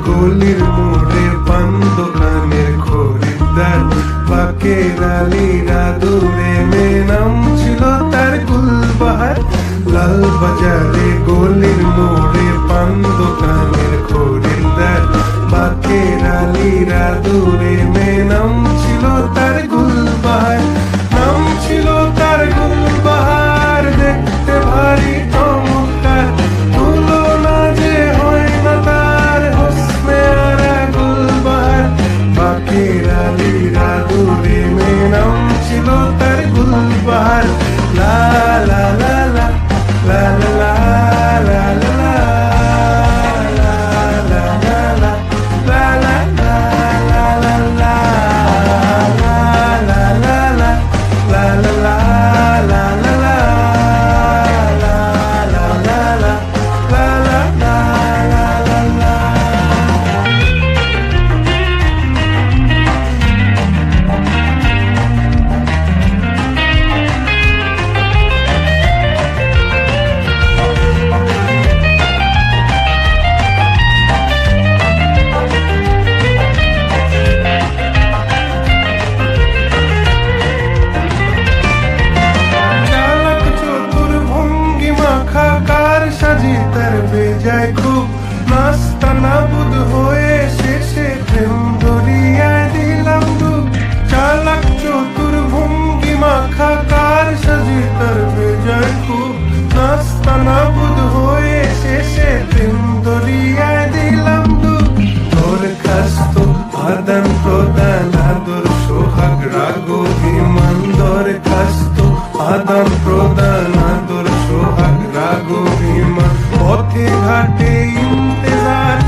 গলির মোড়ে পান দোকানের খরিদ্দার, বাকের আলীরা দূরে মেয়ে নাম ছিল তার গুলবাহার। লাল বাজারে গলির মোড়ে পান দোকানের খরিদ্দার, বাকের আলীরা দূরে মেয়ে নাম ছিল তার গুলবাহার। নাম ছিল তার গুলবাহার, দেখতে ভারী চমৎকার, তুলনা যে হয় না তার হোসনে আরা গুলবাহার। বাকের আলীরা দূরে মেয়ে নাম ছিল তার গুলবাহার। লা লা লা লা লা লা লা লা লা সাজি তার বেজায় খুব, নাস্তা নাবুদ হয়ে শেষে প্রেম দরিয়ায় দিলাম ডুব। চালাক চতুর ভঙ্গি মাখা কার সাজি তার বেজায় খুব, নাস্তা নাবুদ হয়ে শেষে প্রেম দরিয়ায় দিলাম ডুব। দরখাস্ত আদান প্রদান আদর সোহাগ রাগ অভিমান, দরখাস্ত আদান প্রদান আদর সোহাগ রাগ অভিমান, পথে ঘাটে ইন্তেজার।